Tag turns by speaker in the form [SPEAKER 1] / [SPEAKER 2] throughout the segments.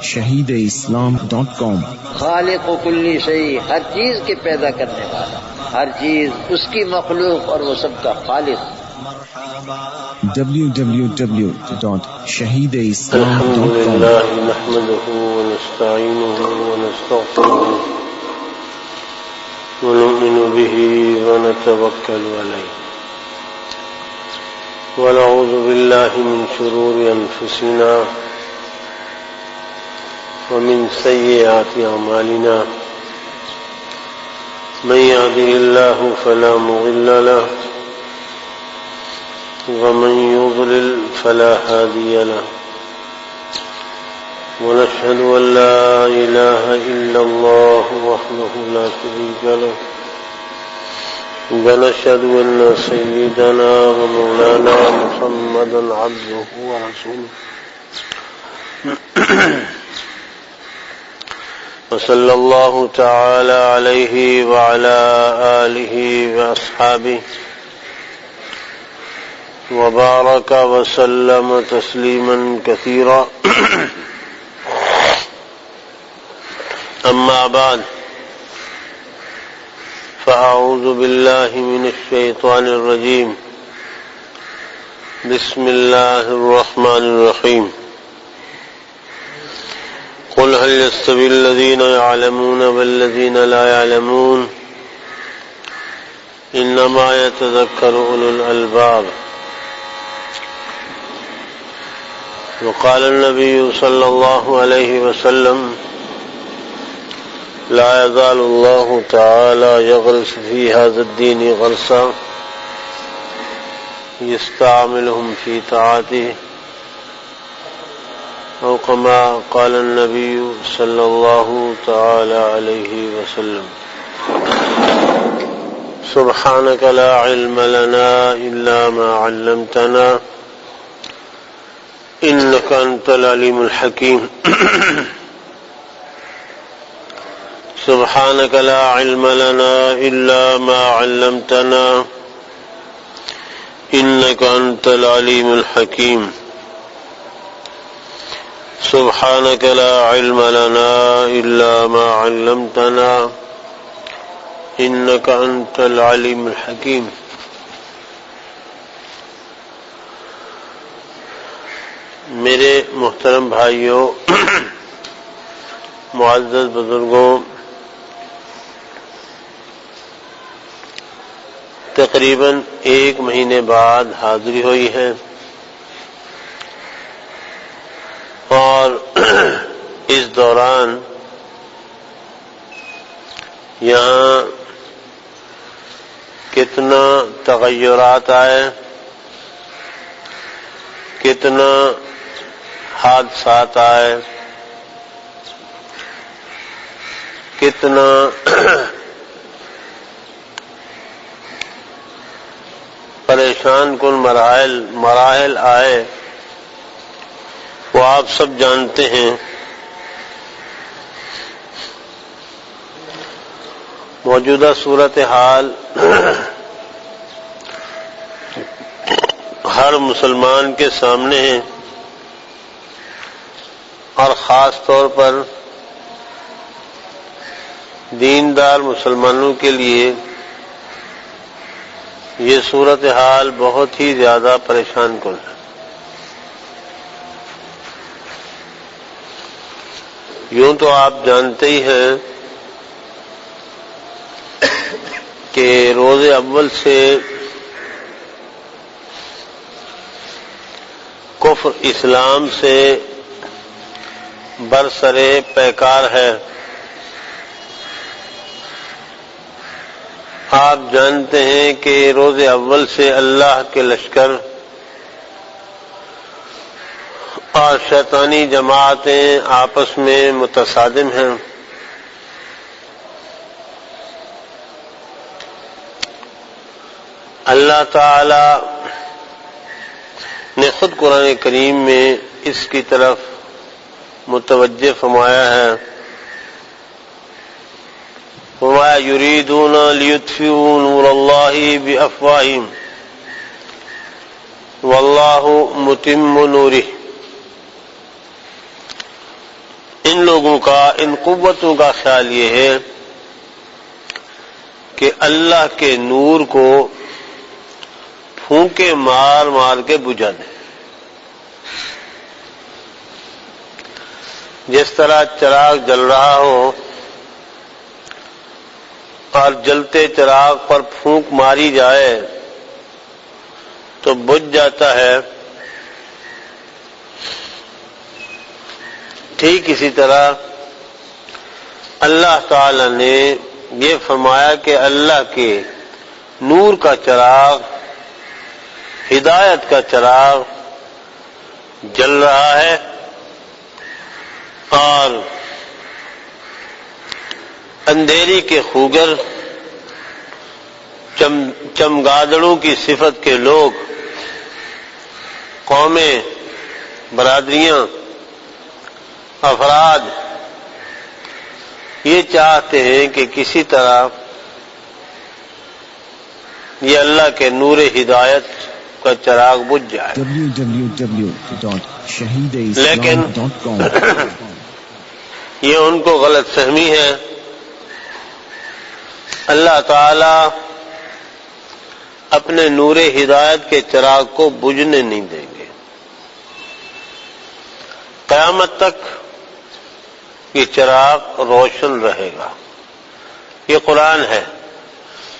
[SPEAKER 1] shahideislam.com
[SPEAKER 2] خالق و کلی شیء، ہر چیز کے پیدا کرنے والا، ہر چیز اس کی مخلوق اور وہ سب کا خالق۔
[SPEAKER 1] www.shahideislam.com
[SPEAKER 3] الحمد لله نحمده ونستعينه ونستغفره ونؤمن به ونتوكل عليه ونعوذ بالله من شرور أنفسنا ومن سيئات أعمالنا من يهده الله فلا مضل له ومن يضلل فلا هادي له ونشهد أن لا إله إلا الله وحده لا شريك له ونشهد أن سيدنا ومولانا محمدا عبده ورسوله وصلى الله تعالى عليه وعلى آله وأصحابه وبارك وسلم تسليما كثيرا أما بعد فأعوذ بالله من الشيطان الرجيم بسم الله الرحمن الرحيم قل هل يستوي الذين يعلمون والذين لا يعلمون إنما يتذكر أولو الألباب وقال النبي صلى الله عليه وسلم لا يزال الله تعالى يغرس في هذا الدين غرسا يستعملهم في طاعته أو كما قال النبي صلى الله تعالى عليه وسلم سبحانك لا علم لنا إلا ما علمتنا إنك أنت العليم الحكيم سبحانك لا علم لنا إلا ما علمتنا إنك أنت العليم الحكيم سبحانك لا علم لنا إلا ما علمتنا إنك أنت العليم الحكيم میرے محترم بھائیوں، معزز بزرگوں، تقریباً 1 مہینے بعد حاضری ہوئی ہے اور اس دوران یہاں کتنا تغیرات آئے، کتنا حادثات آئے، کتنا پریشان کن مراحل آئے، وہ آپ سب جانتے ہیں۔ موجودہ صورتحال ہر مسلمان کے سامنے ہے اور خاص طور پر دیندار مسلمانوں کے لیے یہ صورتحال بہت ہی زیادہ پریشان کن ہے۔ یوں تو آپ جانتے ہی ہیں کہ روز اول سے کفر اسلام سے برسرے پیکار ہے۔ آپ جانتے ہیں کہ روز اول سے اللہ کے لشکر اور شیطانی جماعتیں آپس میں متصادم ہیں۔ اللہ تعالی نے خود قرآن کریم میں اس کی طرف متوجہ فرمایا ہے، وما يريدون ليطفئوا نور الله بأفواههم والله متم نوره لوگوں کا، ان قوتوں کا خیال یہ ہے کہ اللہ کے نور کو پھونکے مار مار کے بجھا دیں. جس طرح چراغ جل رہا ہو اور جلتے چراغ پر پھونک ماری جائے تو بجھ جاتا ہے، ٹھیک اسی طرح اللہ تعالی نے یہ فرمایا کہ اللہ کے نور کا چراغ، ہدایت کا چراغ جل رہا ہے اور اندھیری کے خوگر، چمگادڑوں کی صفت کے لوگ، قومیں، برادریاں، افراد یہ چاہتے ہیں کہ کسی طرح یہ اللہ کے نور ہدایت کا چراغ بجھ جائے، لیکن یہ ان کو غلط فہمی ہے. اللہ تعالی اپنے نور ہدایت کے چراغ کو بجھنے نہیں دیں گے. قیامت تک یہ چراغ روشن رہے گا. یہ قرآن ہے.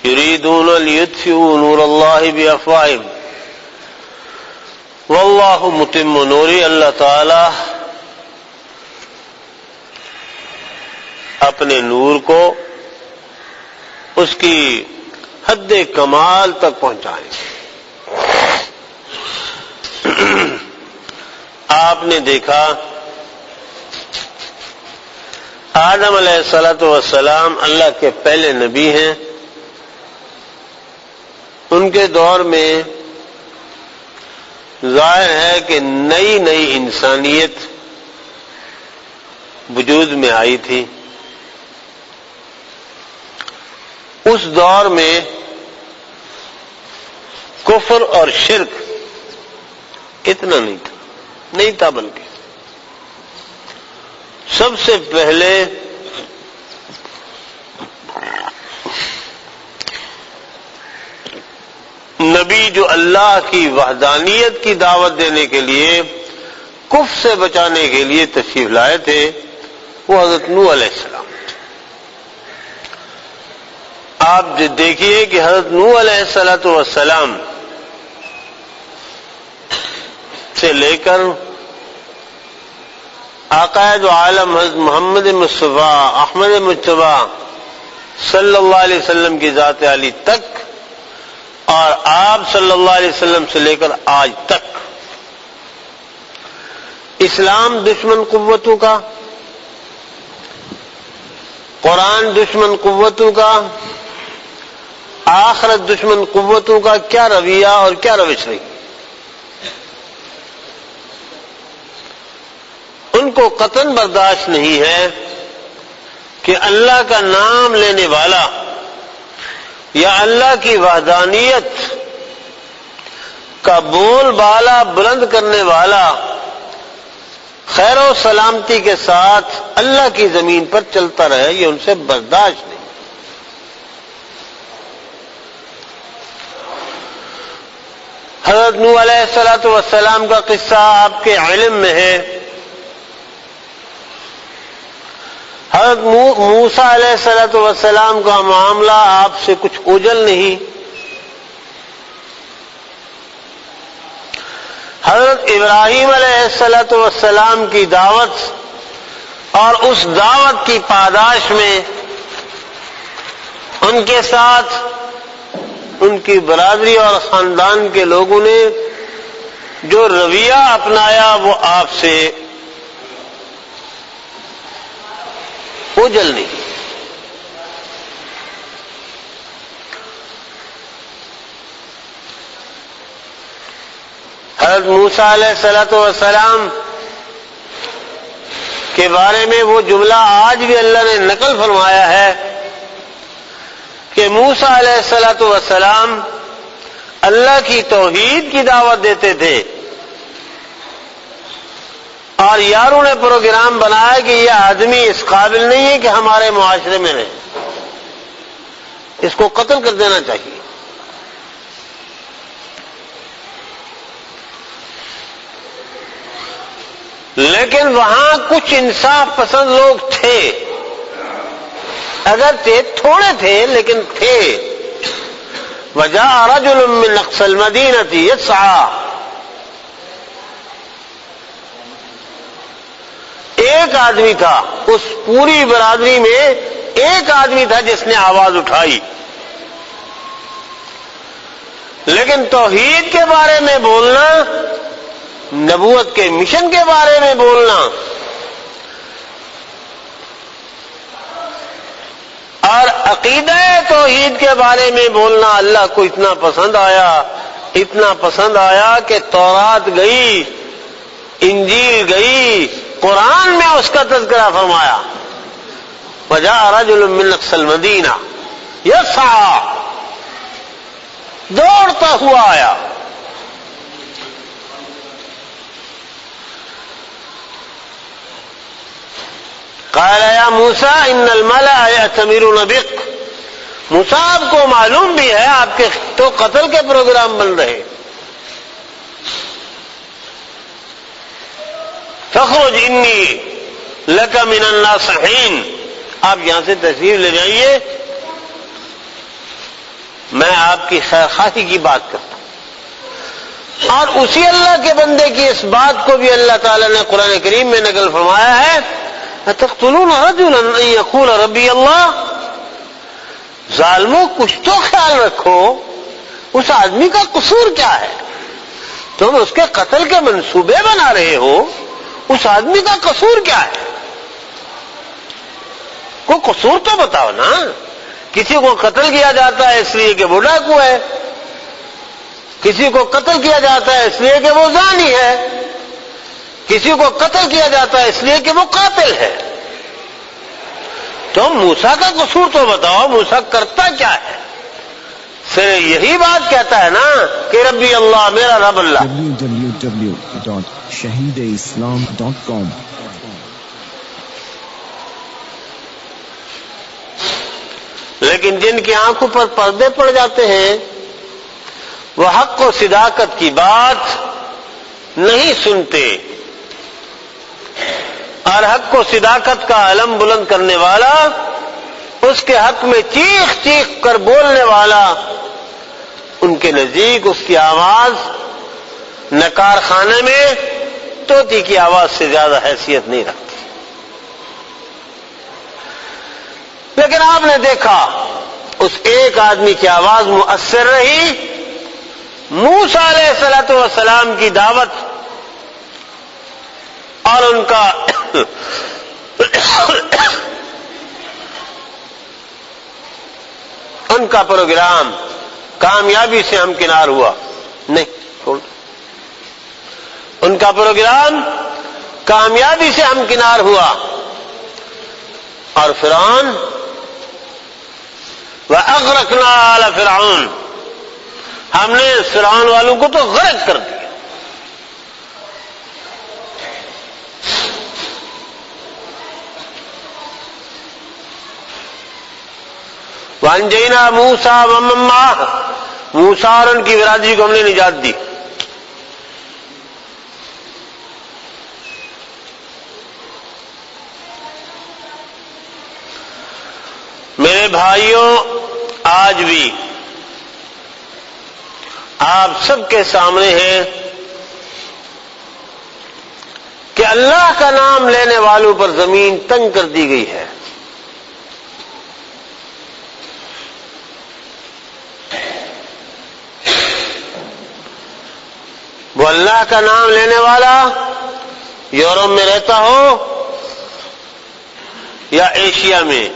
[SPEAKER 3] یریدون لیطفئوا نور اللہ بافواہہم واللہ متم نورہ. اللہ تعالی اپنے نور کو اس کی حد کمال تک پہنچائیں. آپ نے دیکھا آدم علیہ السلام اللہ کے پہلے نبی ہیں. ان کے دور میں ظاہر ہے کہ نئی انسانیت وجود میں آئی تھی. اس دور میں کفر اور شرک اتنا نہیں تھا بلکہ سب سے پہلے نبی جو اللہ کی وحدانیت کی دعوت دینے کے لیے، کفر سے بچانے کے لیے تشریف لائے تھے، وہ حضرت نوح علیہ السلام. آپ دیکھیے کہ حضرت نوح علیہ السلام سے لے کر عقائد عالم حضرت محمد مصطفیٰ احمد مجتبی صلی اللہ علیہ وسلم کی ذات عالی تک، اور آپ صلی اللہ علیہ وسلم سے لے کر آج تک اسلام دشمن قوتوں کا، قرآن دشمن قوتوں کا، آخرت دشمن قوتوں کا کیا رویہ اور کیا روش رہی. ان کو قطعاً برداشت نہیں ہے کہ اللہ کا نام لینے والا یا اللہ کی وحدانیت کا بول بالا بلند کرنے والا خیر و سلامتی کے ساتھ اللہ کی زمین پر چلتا رہے، یہ ان سے برداشت نہیں. حضرت نوح علیہ السلام کا قصہ آپ کے علم میں ہے. حضرت موسیٰ علیہ السلام کا معاملہ آپ سے کچھ اوجل نہیں. حضرت ابراہیم علیہ السلام کی دعوت اور اس دعوت کی پاداش میں ان کے ساتھ ان کی برادری اور خاندان کے لوگوں نے جو رویہ اپنایا وہ آپ سے اوجل نہیں. حضرت موسیٰ علیہ السلام کے بارے میں وہ جملہ آج بھی اللہ نے نقل فرمایا ہے کہ موسیٰ علیہ السلام اللہ کی توحید کی دعوت دیتے تھے اور یاروں نے پروگرام بنایا کہ یہ آدمی اس قابل نہیں ہے کہ ہمارے معاشرے میں رہے، اس کو قتل کر دینا چاہیے۔ لیکن وہاں کچھ انصاف پسند لوگ تھے، اگرچہ تھوڑے تھے لیکن تھے۔ وجاء رجل من اقصى المدينة يسعى، ایک آدمی تھا اس پوری برادری میں، ایک آدمی تھا جس نے آواز اٹھائی، لیکن توحید کے بارے میں بولنا، نبوت کے مشن کے بارے میں بولنا اور عقیدہ توحید کے بارے میں بولنا اللہ کو اتنا پسند آیا کہ تورات گئی، انجیل گئی، قرآن میں اس کا تذکرہ فرمایا۔ وجاء رجل من اقصى المدینہ یسعى، دوڑتا ہوا آیا۔ قال یا موسیٰ ان الملأ یأتمرون بک، موسیٰ آپ کو معلوم بھی ہے آپ کے تو قتل کے پروگرام بن رہے، فاخرج انی لک من الناصحین، آپ یہاں سے تشریف لے جائیے، میں آپ کی خیر خواہی کی بات کرتا ہوں۔ اور اسی اللہ کے بندے کی اس بات کو بھی اللہ تعالیٰ نے قرآن کریم میں نقل فرمایا ہے، اتقتلون رجلا ان یقول ربی اللہ، ظالموں کچھ تو خیال رکھو، اس آدمی کا قصور کیا ہے؟ تم اس کے قتل کے منصوبے بنا رہے ہو، اس آدمی کا قصور کیا ہے؟ کوئی قصور تو بتاؤ نا۔ کسی کو قتل کیا جاتا ہے اس لیے کہ وہ ڈاکو ہے، کسی کو قتل کیا جاتا ہے اس لیے کہ وہ زانی ہے، کسی کو قتل کیا جاتا ہے اس لیے کہ وہ قاتل ہے۔ تم موسیٰ کا قصور تو بتاؤ، موسیٰ کرتا کیا ہے؟ پھر یہی بات کہتا ہے نا کہ ربی اللہ، میرا رب اللہ۔
[SPEAKER 1] www.shahideislam.com
[SPEAKER 3] لیکن جن کی آنکھوں پر پردے پڑ جاتے ہیں وہ حق و صداقت کی بات نہیں سنتے، اور حق و صداقت کا علم بلند کرنے والا، اس کے حق میں چیخ چیخ کر بولنے والا، ان کے نزدیک اس کی آواز نہ کارخانے میں طوطی کی آواز سے زیادہ حیثیت نہیں رکھتی۔ لیکن آپ نے دیکھا اس ایک آدمی کی آواز مؤثر رہی، موسیٰ علیہ الصلوۃ والسلام کی دعوت اور ان کا پروگرام کامیابی سے ہمکنار ہوا نہیں، ان کا پروگرام کامیابی سے ہمکنار ہوا، اور فرعون وَأَغْرَقْنَا آلَ فِرْعَوْنَ، ہم نے فرعون والوں کو تو غرق کر دیا۔ وَأَنْجَيْنَا مُوسَىٰ وَمَن مَّعَهُ، موسیٰ اور ان کی برادری کو ہم نے نجات دی۔ میرے بھائیوں، آج بھی آپ سب کے سامنے ہے کہ اللہ کا نام لینے والوں پر زمین تنگ کر دی گئی ہے۔ وہ اللہ کا نام لینے والا یورپ میں رہتا ہو یا ایشیا میں،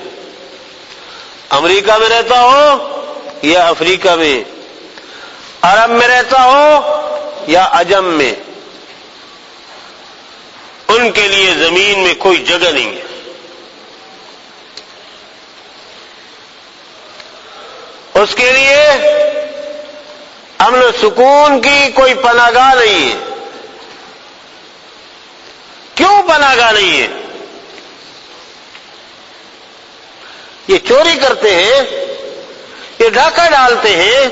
[SPEAKER 3] امریکہ میں رہتا ہو یا افریقہ میں، عرب میں رہتا ہو یا عجم میں، ان کے لیے زمین میں کوئی جگہ نہیں ہے۔ اس کے لیے امن و سکون کی کوئی پناہ گاہ نہیں ہے۔ کیوں پناہ گاہ نہیں ہے. یہ چوری کرتے ہیں، یہ ڈاکہ ڈالتے ہیں،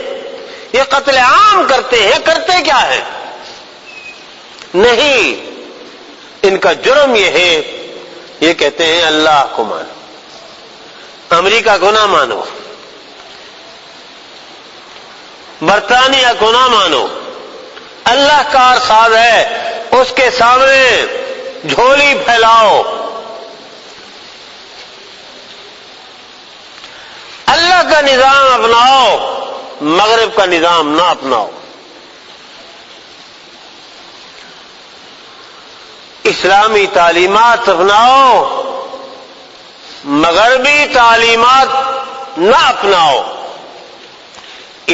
[SPEAKER 3] یہ قتل عام کرتے ہیں. کرتے کیا ہے؟ نہیں، ان کا جرم یہ ہے، یہ کہتے ہیں اللہ کو مانو، امریکہ کو نہ مانو، برطانیہ کو نہ مانو، اللہ کارساز ہے، اس کے سامنے جھولی پھیلاؤ. اللہ کا نظام اپناؤ، مغرب کا نظام نہ اپناؤ. اسلامی تعلیمات اپناؤ، مغربی تعلیمات نہ اپناؤ.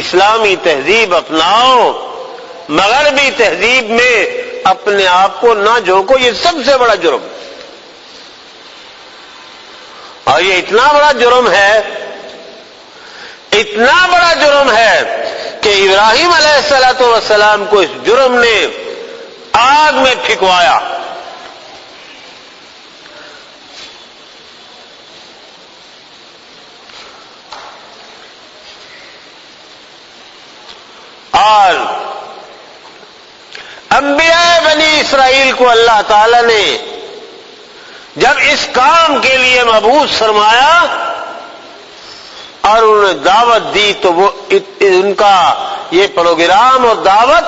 [SPEAKER 3] اسلامی تہذیب اپناؤ، مغربی تہذیب میں اپنے آپ کو نہ جھونکو. یہ سب سے بڑا جرم، اور یہ اتنا بڑا جرم ہے، اتنا بڑا جرم ہے کہ ابراہیم علیہ السلام کو اس جرم نے آگ میں پھینکوایا. اور انبیاء بنی اسرائیل کو اللہ تعالی نے جب اس کام کے لیے مبعوث فرمایا اور انہوں نے دعوت دی تو وہ ان کا یہ پروگرام اور دعوت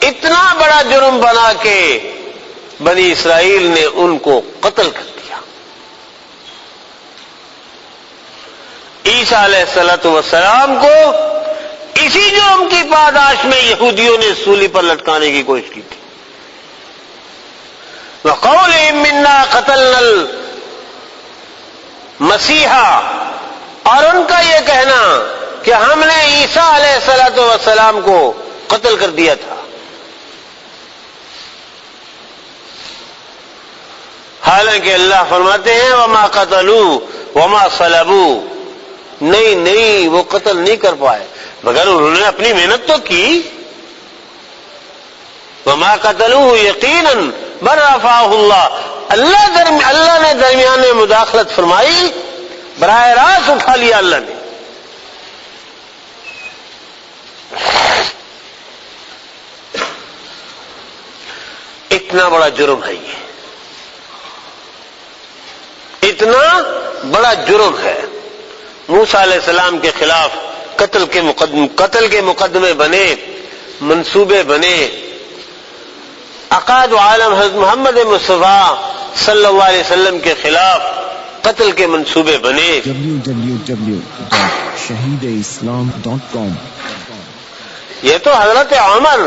[SPEAKER 3] اتنا بڑا جرم بنا کے بنی اسرائیل نے ان کو قتل کر دیا. عیسیٰ علیہ السلام کو اسی جرم کی پاداش میں یہودیوں نے سولی پر لٹکانے کی کوشش کی تھی. وَقَوْلِهِمْ مِنَّا قَتَلْنَا الْمَسِيحَ، اور ان کا یہ کہنا کہ ہم نے عیسیٰ علیہ السلام کو قتل کر دیا تھا. حالانکہ اللہ فرماتے ہیں وَمَا قَتَلُوا وَمَا صَلَبُوا، نہیں وہ قتل نہیں کر پائے مگر انہوں نے اپنی محنت تو کی. وَمَا قَتَلُوهُ يَقِينًا بَلْ رَفَعَهُ اللَّهُ، اللہ نے درمیان میں مداخلت فرمائی، براہ راست اٹھا لیا اللہ نے. اتنا بڑا جرم ہے، یہ اتنا بڑا جرم ہے. موسیٰ علیہ السلام کے خلاف قتل کے مقدمے بنے، منصوبے بنے. عقائد عالم حضرت محمد مصطفیٰ صلی اللہ علیہ وسلم کے خلاف قتل کے منصوبے بنے.
[SPEAKER 1] www.shahideislam.com.
[SPEAKER 3] یہ تو حضرت عمر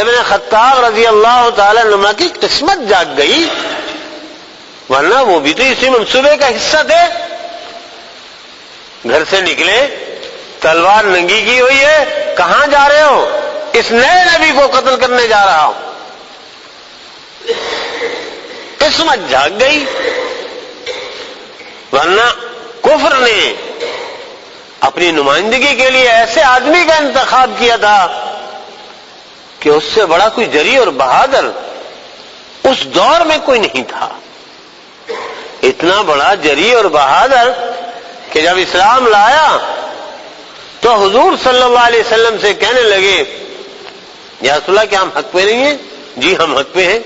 [SPEAKER 3] ابن خطاب رضی اللہ تعالی عنہ کی قسمت جاگ گئی، ورنہ وہ بھی تو اسی منصوبے کا حصہ تھے. گھر سے نکلے، تلوار ننگی کی ہوئی ہے، کہاں جا رہے ہو؟ اس نئے نبی کو قتل کرنے جا رہا ہوں. قسمت جاگ گئی، ورنہ کفر نے اپنی نمائندگی کے لیے ایسے آدمی کا انتخاب کیا تھا کہ اس سے بڑا کوئی جری اور بہادر اس دور میں کوئی نہیں تھا. اتنا بڑا جری اور بہادر کہ جب اسلام لایا تو حضور صلی اللہ علیہ وسلم سے کہنے لگے یا رسول اللہ کیا ہم حق پہ نہیں ہیں؟ جی ہم حق پہ ہیں.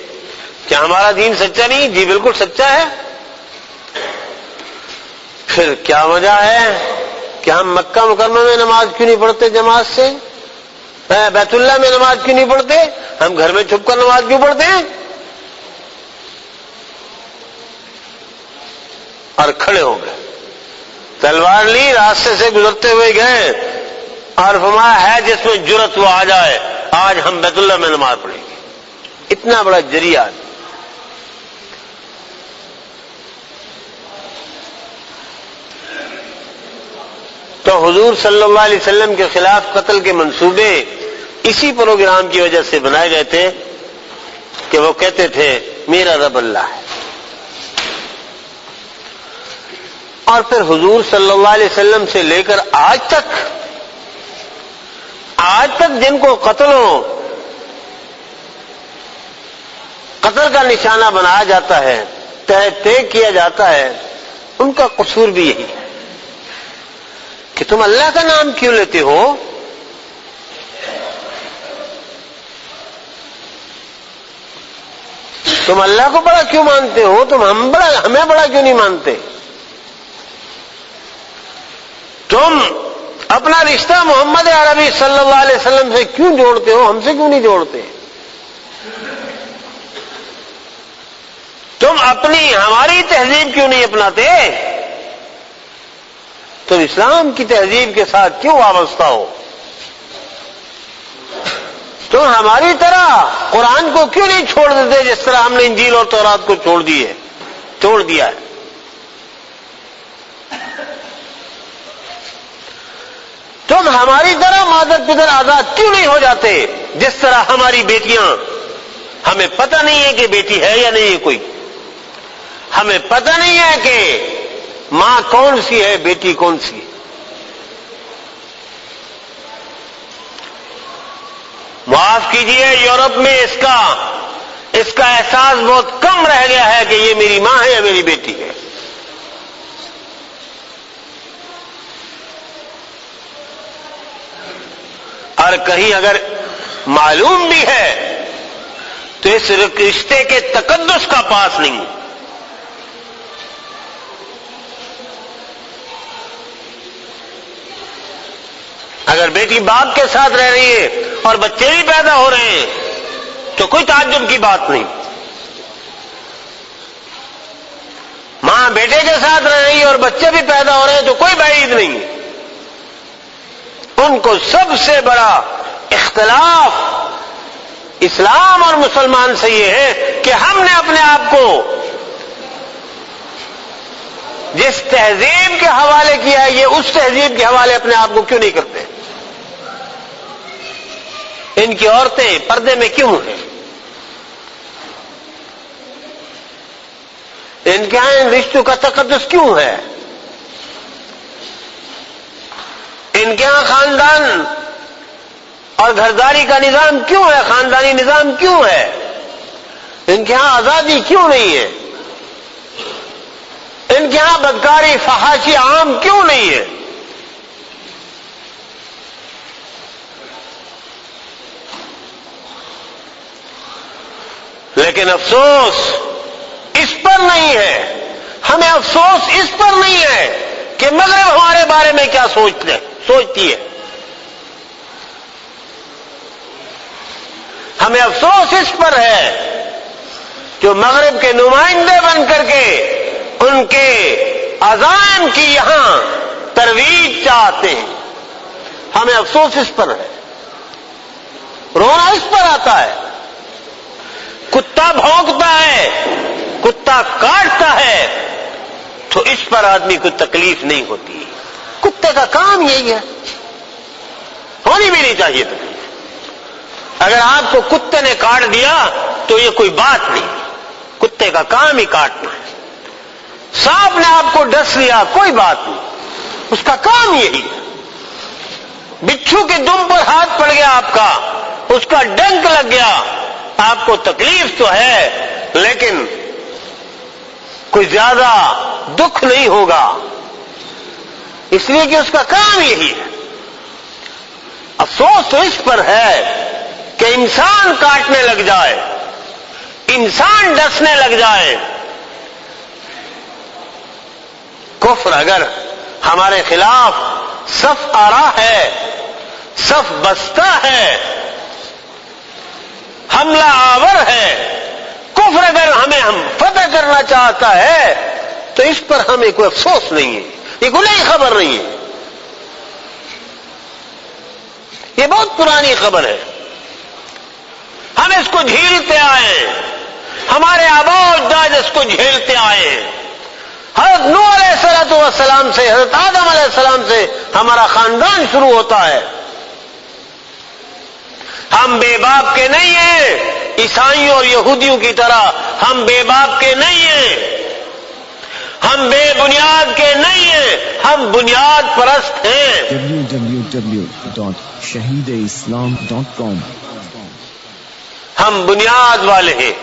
[SPEAKER 3] کیا ہمارا دین سچا نہیں؟ جی بالکل سچا ہے. پھر کیا وجہ ہے کہ ہم مکہ مکرمہ میں نماز کیوں نہیں پڑھتے جماعت سے؟ بیت اللہ میں نماز کیوں نہیں پڑھتے؟ ہم گھر میں چھپ کر نماز کیوں پڑھتے ہیں؟ اور کھڑے ہو گئے، تلوار لی، راستے سے گزرتے ہوئے گئے اور فرمایا ہے جس میں جرت وہ آ جائے، آج ہم بیت اللہ میں نماز پڑھیں گے. اتنا بڑا جری آدمی. تو حضور صلی اللہ علیہ وسلم کے خلاف قتل کے منصوبے اسی پروگرام کی وجہ سے بنائے گئے تھے کہ وہ کہتے تھے میرا رب اللہ ہے. اور پھر حضور صلی اللہ علیہ وسلم سے لے کر آج تک جن کو قتلوں قتل کا نشانہ بنایا جاتا ہے، تہ تیگ کیا جاتا ہے، ان کا قصور بھی یہی ہے کہ تم اللہ کا نام کیوں لیتے ہو؟ تم اللہ کو بڑا کیوں مانتے ہو؟ تم ہمیں بڑا کیوں نہیں مانتے؟ تم اپنا رشتہ محمد عربی صلی اللہ علیہ وسلم سے کیوں جوڑتے ہو؟ ہم سے کیوں نہیں جوڑتے؟ تم ہماری تہذیب کیوں نہیں اپناتے؟ تم اسلام کی تہذیب کے ساتھ کیوں وابستہ ہو؟ تم ہماری طرح قرآن کو کیوں نہیں چھوڑ دیتے جس طرح ہم نے انجیل اور تورات کو چھوڑ دیا ہے؟ تم ہماری طرح مادر پدر آزاد کیوں نہیں ہو جاتے جس طرح ہماری بیٹیاں؟ ہمیں پتہ نہیں ہے کہ بیٹی ہے یا نہیں ہے کوئی، ہمیں پتہ نہیں ہے کہ ماں کون سی ہے، بیٹی کون سی ہے۔ معاف کیجئے، یورپ میں اس کا احساس بہت کم رہ گیا ہے کہ یہ میری ماں ہے یا میری بیٹی ہے۔ اور کہیں اگر معلوم بھی ہے تو اس رشتے کے تقدس کا پاس نہیں۔ اگر بیٹی باپ کے ساتھ رہ رہی ہے اور بچے بھی پیدا ہو رہے ہیں تو کوئی تعجب کی بات نہیں۔ ماں بیٹے کے ساتھ رہ رہی ہے اور بچے بھی پیدا ہو رہے ہیں تو کوئی بعید نہیں ہے۔ ان کو سب سے بڑا اختلاف اسلام اور مسلمان سے یہ ہے کہ ہم نے اپنے آپ کو جس تہذیب کے حوالے کیا ہے یہ اس تہذیب کے حوالے اپنے آپ کو کیوں نہیں کرتے؟ ان کی عورتیں پردے میں کیوں ہیں؟ ان کے یہاں ان رشتوں کا تقدس کیوں ہے؟ ان کے یہاں خاندان اور گھرداری کا نظام کیوں ہے؟ خاندانی نظام کیوں ہے؟ ان کے یہاں آزادی کیوں نہیں ہے؟ ان کے یہاں بدکاری فحاشی عام کیوں نہیں ہے؟ لیکن افسوس اس پر نہیں ہے، ہمیں افسوس اس پر نہیں ہے کہ مغرب ہمارے بارے میں کیا سوچتی ہے۔ ہمیں افسوس اس پر ہے جو مغرب کے نمائندے بن کر کے ان کے عزائم کی یہاں ترویج چاہتے ہیں۔ ہمیں افسوس اس پر ہے، رونا اس پر آتا ہے۔ کتا بھونکتا ہے، کتا کاٹتا ہے تو اس پر آدمی کو تکلیف نہیں ہوتی۔ کتے کا کام یہی ہے، ہونی بھی نہیں چاہیے تکلیف۔ اگر آپ کو کتے نے کاٹ دیا تو یہ کوئی بات نہیں، کتے کا کام ہی کاٹنا ہے۔ سانپ نے آپ کو ڈس لیا کوئی بات نہیں، اس کا کام یہی ہے۔ بچھو کے دم پر ہاتھ پڑ گیا آپ کا، اس کا ڈنک لگ گیا، آپ کو تکلیف تو ہے لیکن کوئی زیادہ دکھ نہیں ہوگا، اس لیے کہ اس کا کام یہی ہے۔ افسوس تو اس پر ہے کہ انسان کاٹنے لگ جائے، انسان ڈسنے لگ جائے۔ کفر اگر ہمارے خلاف صف آرا ہے، صف بستہ ہے، حملہ آور ہے، کفر اگر ہمیں فتح کرنا چاہتا ہے تو اس پر ہمیں کوئی افسوس نہیں ہے، یہ کوئی نئی خبر نہیں ہے، یہ بہت پرانی خبر ہے۔ ہم اس کو جھیلتے آئے ہیں، ہمارے آباء و اجداد اس کو جھیلتے آئے ہیں۔ حضرت نوح علیہ السلام سے، حضرت آدم علیہ السلام سے ہمارا خاندان شروع ہوتا ہے۔ ہم بے باپ کے نہیں ہیں، عیسائیوں اور یہودیوں کی طرح ہم بے باپ کے نہیں ہیں، ہم بے بنیاد کے نہیں ہیں، ہم بنیاد پرست ہیں۔
[SPEAKER 1] www.shahideislam.com
[SPEAKER 3] ہم بنیاد والے ہیں،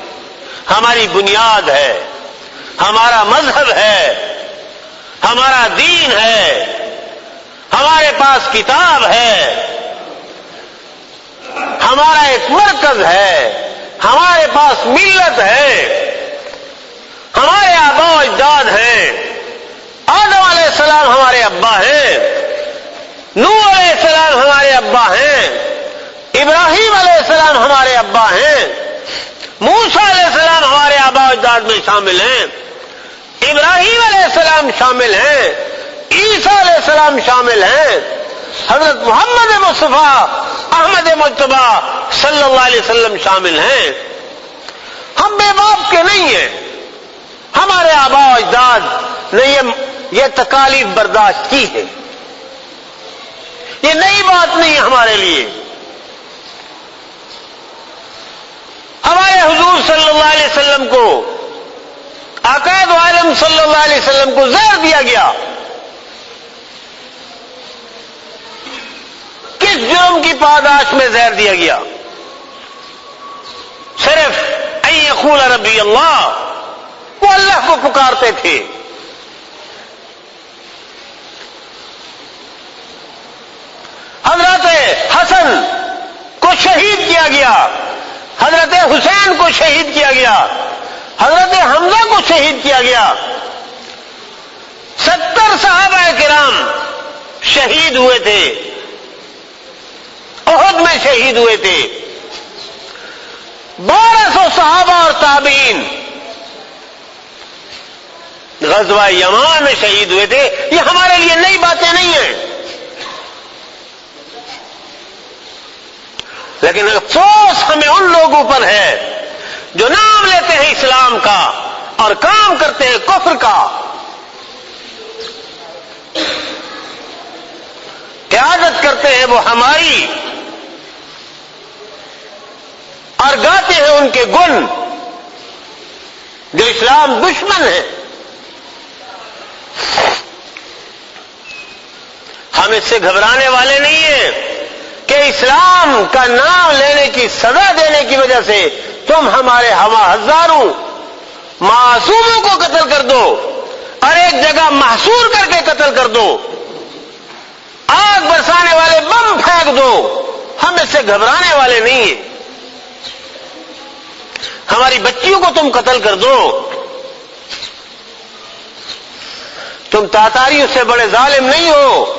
[SPEAKER 3] ہماری بنیاد ہے، ہمارا مذہب ہے، ہمارا دین ہے، ہمارے پاس کتاب ہے، ہمارا ایک مرکز ہے، ہمارے پاس ملت ہے، ہمارے آبا و اجداد ہیں، آدم علیہ السلام ہمارے ابا ہیں، نوح علیہ السلام ہمارے ابا ہیں، ابراہیم علیہ السلام ہمارے ابا ہیں، موسیٰ علیہ السلام ہمارے آبا و اجداد میں شامل ہیں، ابراہیم علیہ السلام شامل ہیں، عیسیٰ علیہ السلام شامل ہیں، حضرت محمد مصطفیٰ احمد مجتبی صلی اللہ علیہ وسلم شامل ہیں۔ ہم بے باپ کے نہیں ہیں، ہمارے آبا و اجداد نے یہ تکالیف برداشت کی ہے، یہ نئی بات نہیں ہے ہمارے لیے۔ ہمارے حضور صلی اللہ علیہ وسلم کو، عقائد عالم صلی اللہ علیہ وسلم کو زہر دیا گیا، کس جرم کی پاداش میں زہر دیا گیا؟ صرف ان یقول ربی اللہ، وہ اللہ کو پکارتے تھے۔ حضرت حسن کو شہید کیا گیا، حضرت حسین کو شہید کیا گیا، حضرت حمزہ کو شہید کیا گیا، 70 صحابہ کرام شہید ہوئے تھے، احد میں شہید ہوئے تھے، 1200 صحابہ اور تابعین غزوہ یمان میں شہید ہوئے تھے۔ یہ ہمارے لیے نئی باتیں نہیں ہیں، لیکن افسوس ہمیں ان لوگوں پر ہے جو نام لیتے ہیں اسلام کا اور کام کرتے ہیں کفر کا، قیادت کرتے ہیں وہ ہماری اور گاتے ہیں ان کے گن جو اسلام دشمن ہے۔ ہم اس سے گھبرانے والے نہیں ہیں کہ اسلام کا نام لینے کی سزا دینے کی وجہ سے تم ہمارے ہزاروں معصوموں کو قتل کر دو اور ایک جگہ محصور کر کے قتل کر دو، آگ برسانے والے بم پھینک دو۔ ہم اس سے گھبرانے والے نہیں ہیں۔ ہماری بچیوں کو تم قتل کر دو، تم تاتاریوں سے بڑے ظالم نہیں ہو،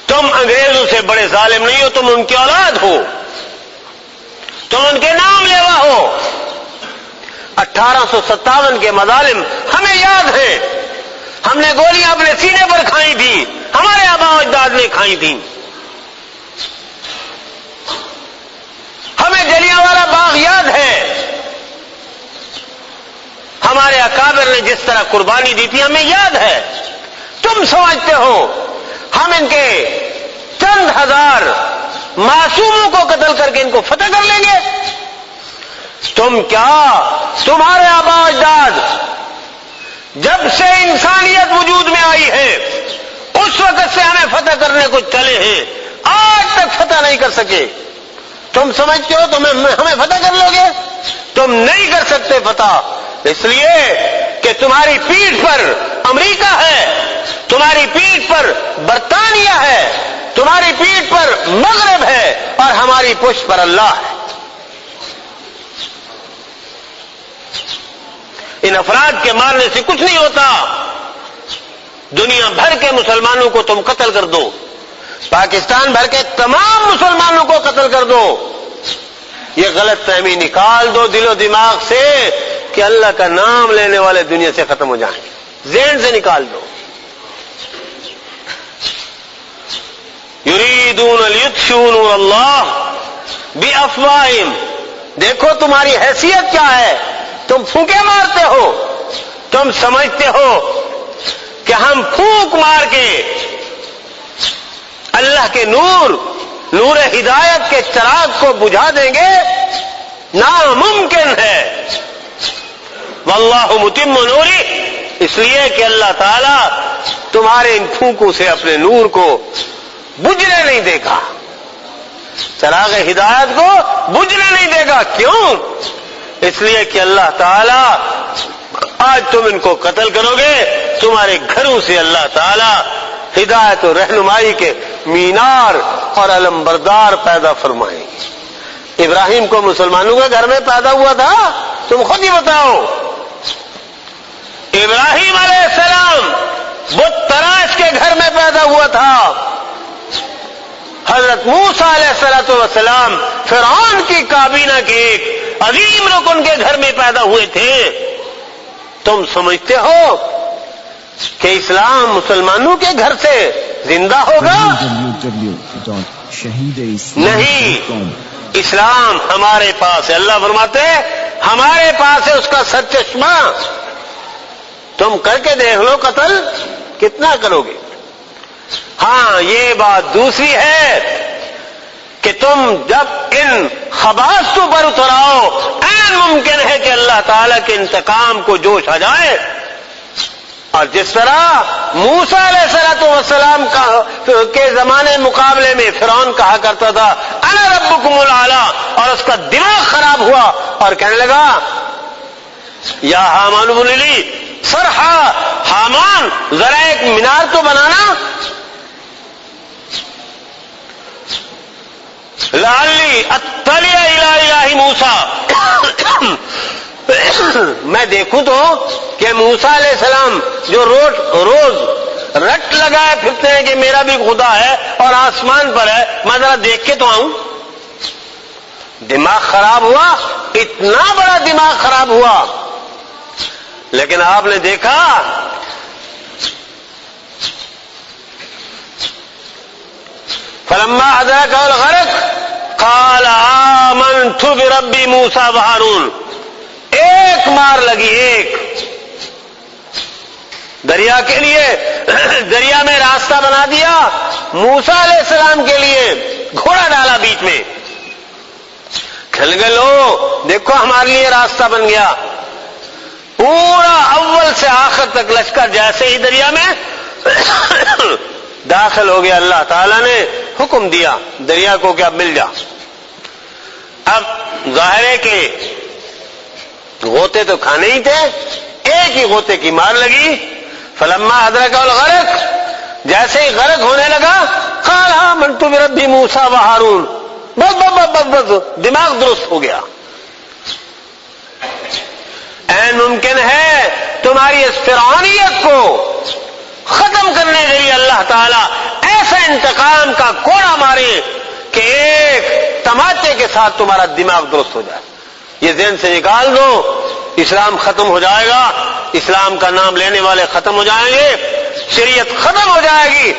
[SPEAKER 3] تم انگریزوں سے بڑے ظالم نہیں ہو، تم ان کی اولاد ہو، تم ان کے نام لیوا ہو۔ 1857 کے مظالم ہمیں یاد ہیں، ہم نے گولیاں اپنے سینے پر کھائی تھیں، ہمارے آبا و اجداد نے کھائی تھیں۔ ہمیں جلیانوالہ باغ یاد ہے، ہمارے اکابر نے جس طرح قربانی دی تھی ہمیں یاد ہے۔ تم سمجھتے ہو ہم ان کے چند ہزار معصوموں کو قتل کر کے ان کو فتح کر لیں گے؟ تم کیا، تمہارے آبا و اجداد جب سے انسانیت وجود میں آئی ہے اس وقت سے ہمیں فتح کرنے کو چلے ہیں، آج تک فتح نہیں کر سکے۔ تم سمجھتے ہو تم ہمیں فتح کر لو گے؟ تم نہیں کر سکتے فتح، اس لیے کہ تمہاری پیٹھ پر امریکہ ہے، تمہاری پیٹھ پر برطانیہ ہے، تمہاری پیٹھ پر مغرب ہے اور ہماری پشت پر اللہ ہے۔ ان افراد کے مارنے سے کچھ نہیں ہوتا، دنیا بھر کے مسلمانوں کو تم قتل کر دو، پاکستان بھر کے تمام مسلمانوں کو قتل کر دو، یہ غلط فہمی نکال دو دل و دماغ سے کہ اللہ کا نام لینے والے دنیا سے ختم ہو جائیں، ذہن سے نکال دو۔ یریدون لیطفئوا نور اللہ بافواہہم، دیکھو تمہاری حیثیت کیا ہے، تم پھونکے مارتے ہو، تم سمجھتے ہو کہ ہم پھونک مار کے اللہ کے نور ہدایت کے چراغ کو بجھا دیں گے، ناممکن ہے۔ واللہ متم نورہ، اس لیے کہ اللہ تعالیٰ تمہارے ان پھونکوں سے اپنے نور کو بجھنے نہیں دے گا، چراغ ہدایت کو بجھنے نہیں دے گا۔ کیوں؟ اس لیے کہ اللہ تعالی آج تم ان کو قتل کرو گے، تمہارے گھروں سے اللہ تعالی ہدایت و رہنمائی کے مینار اور علمبردار پیدا فرمائیں گے۔ ابراہیم کو مسلمانوں کے گھر میں پیدا ہوا تھا؟ تم خود ہی بتاؤ۔ ابراہیم علیہ السلام بت تراش کے گھر میں پیدا ہوا تھا۔ حضرت موسیٰ علیہ السلام فرعون کی کابینہ کے ایک عظیم رکن کے گھر میں پیدا ہوئے تھے۔ تم سمجھتے ہو کہ اسلام مسلمانوں کے گھر سے زندہ ہوگا؟ نہیں، اسلام ہمارے پاس ہے۔ اللہ فرماتے ہیں ہمارے پاس ہے اس کا سر چشمہ، تم کر کے دیکھ لو قتل کتنا کرو گے۔ ہاں یہ بات دوسری ہے کہ تم جب ان خباثوں پر اتر آؤ، عین ممکن ہے کہ اللہ تعالیٰ کے انتقام کو جوش آ جائے، اور جس طرح موسیٰ علیہ السلام کے زمانے مقابلے میں فرعون کہا کرتا تھا انا ربکم الاعلی، اور اس کا دماغ خراب ہوا اور کہنے لگا یا حامان ابن لی صرحا، حامان ذرا ایک مینار تو بنانا، لعلی اطلع الی الہ موسیٰ، میں دیکھوں تو کہ موسیٰ علیہ السلام جو روز رٹ لگائے پھرتے ہیں کہ میرا بھی خدا ہے اور آسمان پر ہے، میں ذرا دیکھ کے تو آؤں۔ دماغ خراب ہوا، اتنا بڑا دماغ خراب ہوا، لیکن آپ نے دیکھا فلما ادرکہ الغرق قال آمنت برب موسیٰ وہارون، ایک مار لگی، ایک دریا کے لیے، دریا میں راستہ بنا دیا، موسیٰ علیہ السلام کے لیے گھوڑا ڈالا بیچ میں، کھل گئے لو دیکھو ہمارے لیے راستہ بن گیا۔ پورا اول سے آخر تک لشکر جیسے ہی دریا میں داخل ہو گیا، اللہ تعالیٰ نے حکم دیا دریا کو کہ اب مل جا۔ اب ظاہر ہے کہ غوطے تو کھانے ہی تھے، ایک ہی غوطے کی مار لگی۔ فلما ادرکہ الغرق، جیسے ہی غرق ہونے لگا قال آمنت برب موسیٰ وہارون، بس بس بس بس دماغ درست ہو گیا۔ این ممکن ہے تمہاری اس فرعونیت کو ختم کرنے کے لیے اللہ تعالیٰ ایسا انتقام کا کوڑا مارے کہ ایک تماچے کے ساتھ تمہارا دماغ درست ہو جائے۔ یہ ذہن سے نکال دو، اسلام ختم ہو جائے گا، اسلام کا نام لینے والے ختم ہو جائیں گے، شریعت ختم ہو جائے گی،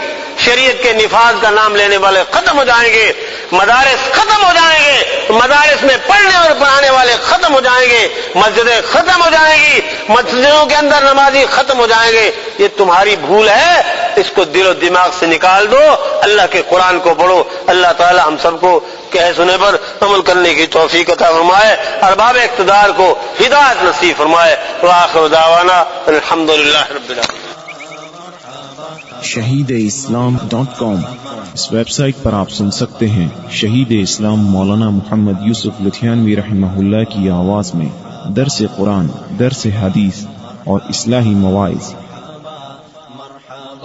[SPEAKER 3] شریعت کے نفاذ کا نام لینے والے ختم ہو جائیں گے، مدارس ختم ہو جائیں گے، مدارس میں پڑھنے اور پڑھانے والے ختم ہو جائیں گے، مسجدیں ختم ہو جائیں گی، مسجدوں کے اندر نمازی ختم ہو جائیں گے۔ یہ تمہاری بھول ہے، اس کو دل و دماغ سے نکال دو، اللہ کے قرآن کو پڑھو۔ اللہ تعالی ہم سب کو کہے سنے پر عمل کرنے کی توفیق عطا فرمائے، ارباب اقتدار کو ہدایت نصیب فرمائے۔ وآخر دعوانا الحمدللہ رب العالمین۔
[SPEAKER 1] shahideislam.com اس ویب سائٹ پر آپ سن سکتے ہیں شہید اسلام مولانا محمد یوسف لدھیانوی رحمہ اللہ کی آواز میں درس قرآن، درس حدیث اور اصلاحی مواعظ۔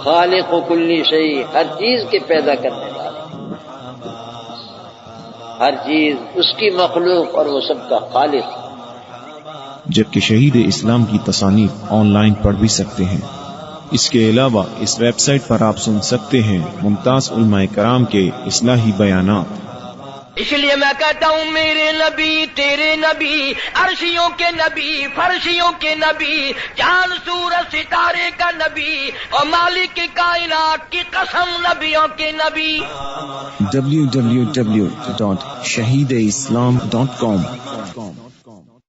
[SPEAKER 2] خالق و کلی شیء، ہر چیز کے پیدا کرنے والا، ہر چیز اس کی مخلوق اور وہ سب کا خالق۔
[SPEAKER 1] جبکہ شہید اسلام کی تصانیف آن لائن پڑھ بھی سکتے ہیں۔ اس کے علاوہ اس ویب سائٹ پر آپ سن سکتے ہیں ممتاز علماء کرام کے اصلاحی بیانات۔
[SPEAKER 4] اس لیے میں کہتا ہوں میرے نبی تیرے نبی، عرشیوں کے نبی، فرشیوں کے نبی، چاند سورج ستارے کا نبی، اور مالک کی کائنات کی قسم نبیوں کے نبی۔
[SPEAKER 1] www.shahideislam.com